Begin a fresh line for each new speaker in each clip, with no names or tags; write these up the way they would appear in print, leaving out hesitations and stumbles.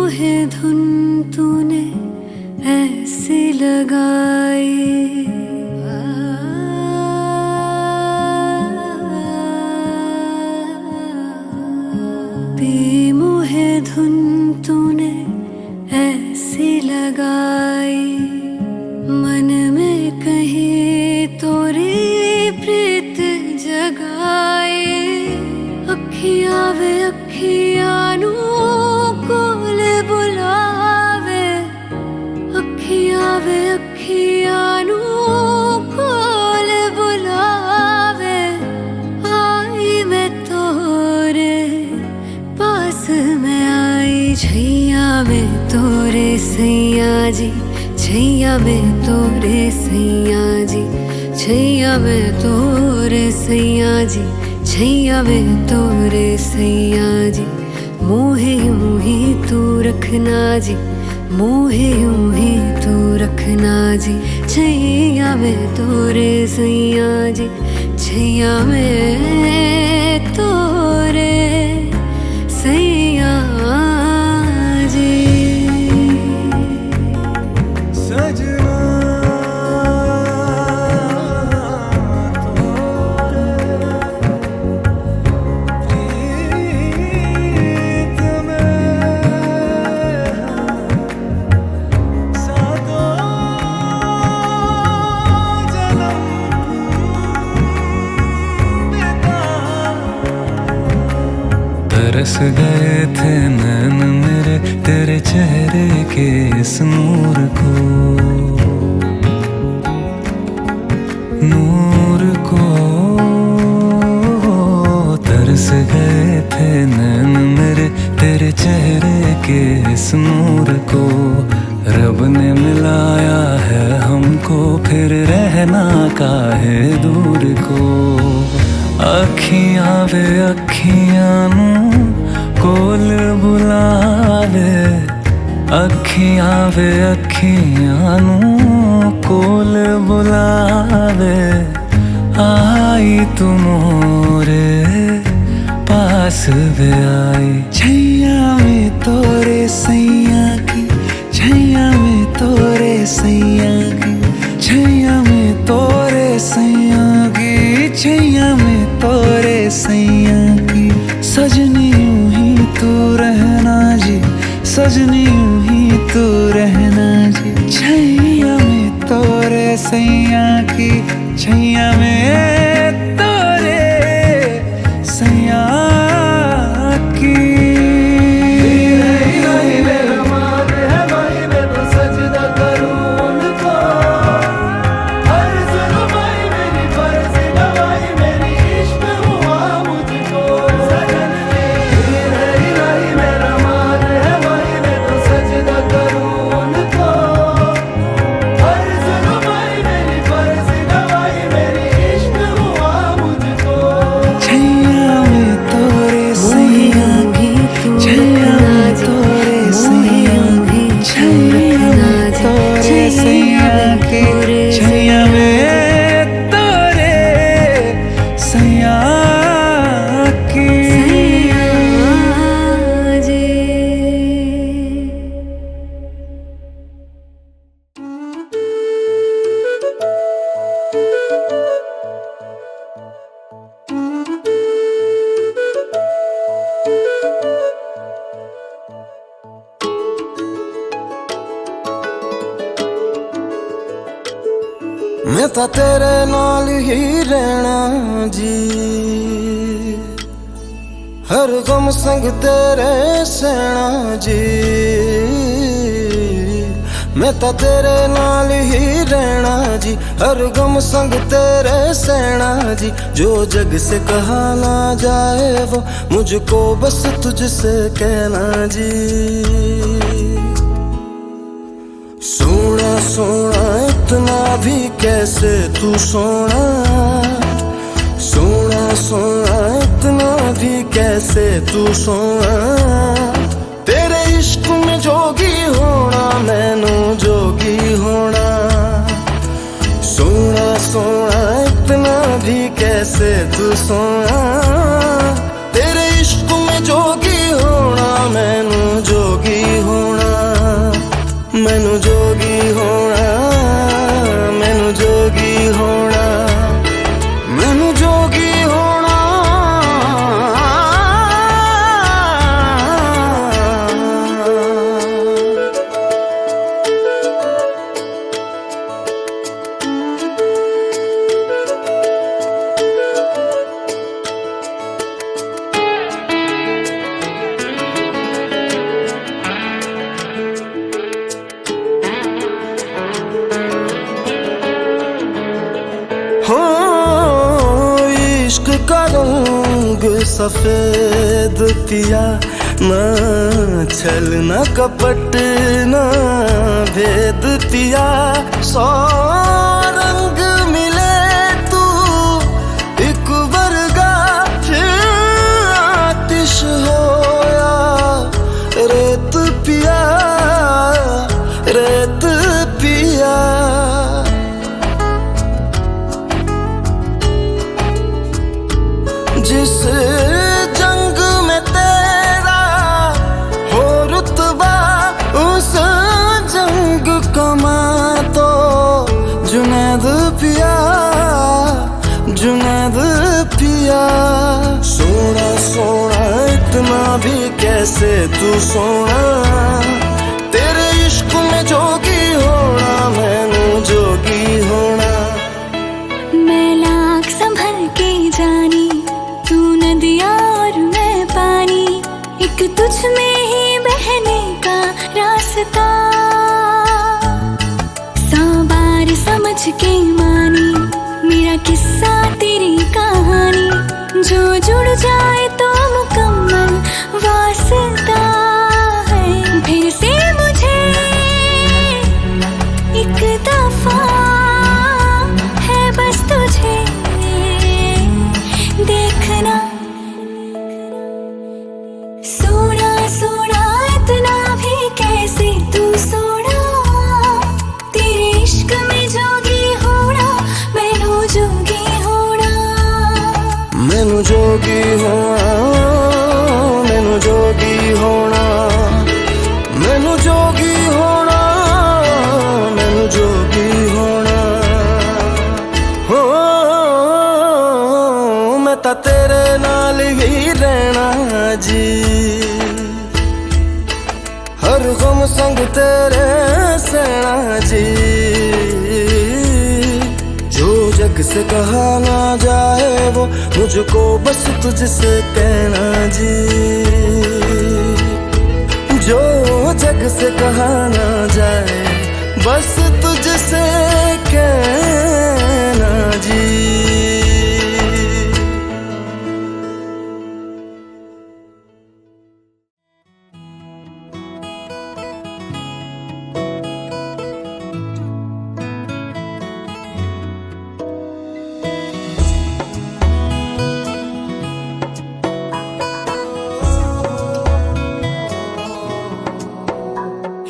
मोहे धुन तूने ऐसी लगाई, मोहे धुन तूने ऐसी लगाई, मन में कहीं तोरी प्रीत जगाई। अखियां वे अखियां नू कोल बुलावे, अखियां वे अखियां नू कोल बुलावे। आई मैं तोरे पास में आई, छैया में तोरे सैया जी, छैया में तोरे सैया जी, छैया में तोरे सैया जी, छैया में तोरे सैया जी। मोहे यूं ही तू रखना जी, मोहे यूं ही तू रखना जी। छैया में तोरे सैया जी, छैया में तोरे सैया जी।
सजना
तरस गए थे नैन मेरे तेरे चेहरे के इस नूर को, नूर को। तरस गए थे नैन मेरे तेरे चेहरे के इस नूर को। रब ने मिलाया है हमको, फिर रहना काहे दूर को। अखियां वे अखियां नू कोल बुलावे, अखियां वे अखियां नू कोल बुलावे। आई तू मोरे पास वे आई, छैया में तोरे सैया की, छैया में तोरे सैया की, छैया में तोरे सैया की, छैया में तोरे सैया की। सजनी यूं ही तू रहना जी, सजनी यूं ही तू रहना जी। छैया में तोरे सैया की, छैया में तोरे सैया की।
मैं तो तेरे नाल ही रहना जी, हर गम संग तेरे सहना जी। मैं तो तेरे नाल ही रहना जी, हर गम संग तेरे सहना जी। जो जग से कहा ना जाए वो मुझको बस तुझसे कहना जी। सोना सोना इतना भी कैसे तू सोना, सोना सोना इतना भी कैसे तू सोना। तेरे इश्क में जोगी होना, मैनू जोगी होना। सोना सोना इतना भी कैसे तू सोना। तेरे इश्क में जोगी होना, मैनू जोगी होना। मैनू जोगी होना, मैनू जोगी होना, मैनू जोगी होना। हो इश्क का रंग सफेद पिया, न छल न कपट न भेद पिया। सौ रंग मिले तू एक वर्गा, फिर आतिश होया रेत पिया, रेत पिया। जिस जंग में तेरा हो रुतबा, उस जंग कमा तो जुनैद पिया, जुनैद पिया। सोना सोना इतना भी कैसे तू सोना, तेरे इश्क में जोगी होना, मैनू जोगी होना।
मैं लाख संभल के जानी, तू नदिया और मैं पानी, एक तुझ में ही बहने का रास्ता। 100 बार समझ के मानी मेरा किस्सा तेरी कहानी, जो जुड़ जाए तो मुकम्मल वास्ता है। फिर से मुझे एक दफा है बस तुझे देखना। सोना सोना इतना भी कैसे तू सोना, तेरे इश्क में जोगी होना, मैनू जोगी होना।
मैनू जोगी होना, मैनू जोगी होना, मैनू जोगी होना, मैनू जोगी होना। हो मैं तां तेरे नाल ही रहना जी, हर गम संग तेरे सहना जी। जो जग से कहा ना जाए वो मुझको बस तुझसे कहना जी, जो जग से कहा ना जाए बस तुझसे कहना जी।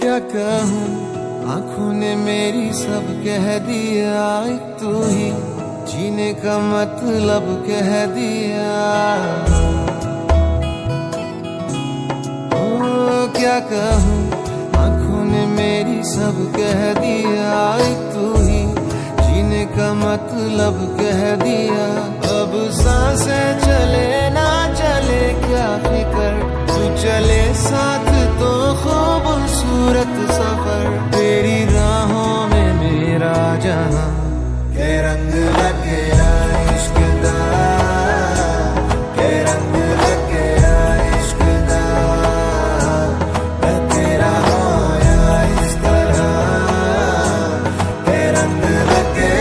क्या कहूँ आँखों ने मेरी सब कह दिया, एक तू ही जीने का मतलब कह दिया। ओ क्या कहूँ आँखों ने मेरी सब कह दिया, एक तू ही जीने का मतलब कह दिया। अब सांसें चले ना चले क्या फिकर, तू चले साथ तो खूबसूरत सफर। तेरी राहों में मेरा जहां के रंग लगे इश्क दा, के रंग लगे इश्क दा। मैं तेरा होया इस तरह, के रंग लगे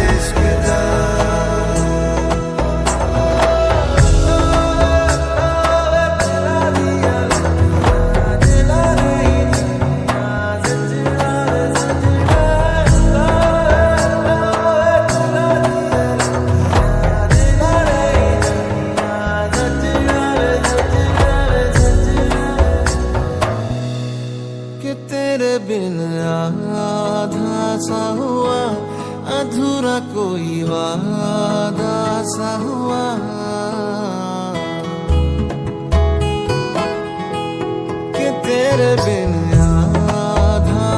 इश्क दा। अधूरा कोई वादा सा हुआ, कि तेरे बिन आधा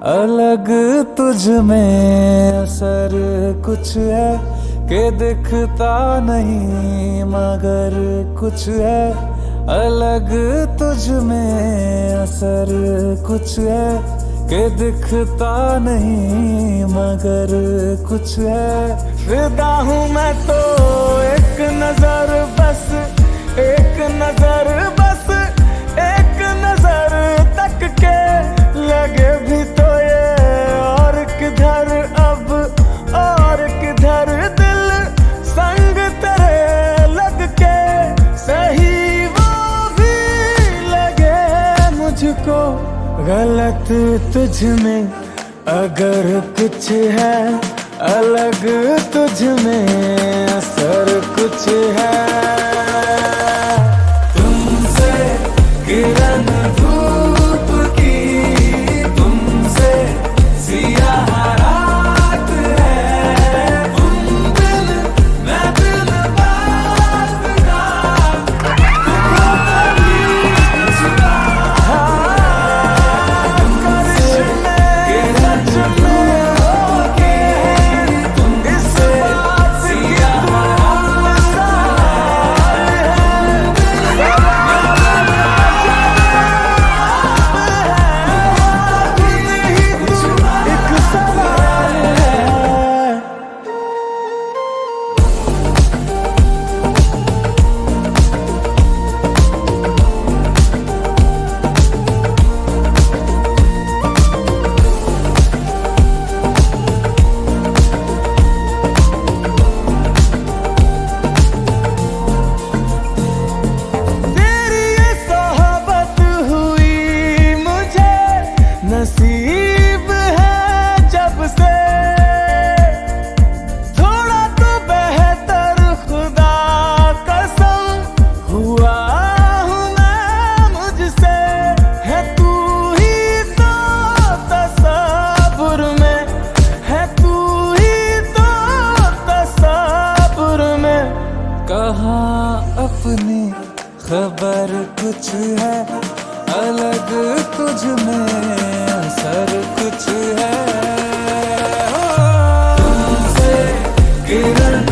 अलग तुझ में असर कुछ है कि दिखता नहीं मगर कुछ है। अलग तुझ में असर कुछ है कि दिखता नहीं मगर कुछ है। फिदा हूँ मैं तो एक नजर बस, एक नजर बस, एक नजर तक के लगे भी तो ये और किधर अब और किधर दिल संग तेरे लग के सही वो भी लगे मुझको गलत तुझ में अगर कुछ है। अलग तुझ में असर कुछ है। तुमसे किरण धूप की, तुमसे सियाह रात है। तुम दिल मैं दिल बात का नसीब है जब से थोड़ा तो बेहतर खुदा कसम हुआ हूँ मैं मुझसे। है तू ही तो तसव्वुर में, है तू ही तो तसव्वुर में। कहाँ अपनी खबर कुछ है, अलग तुझ में असर कुछ है। तुमसे किरण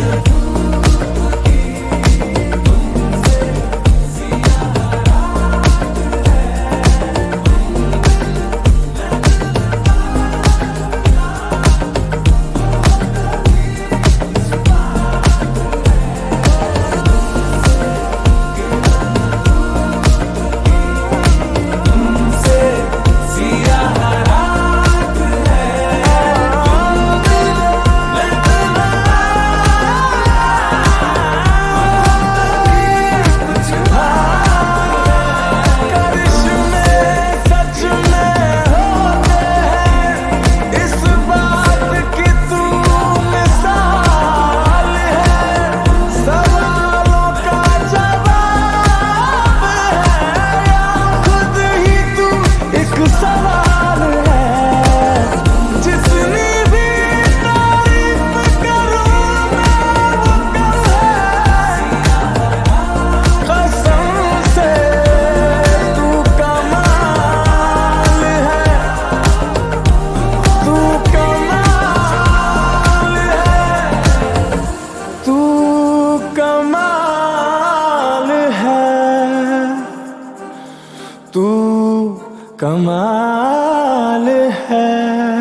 तू कमाल है।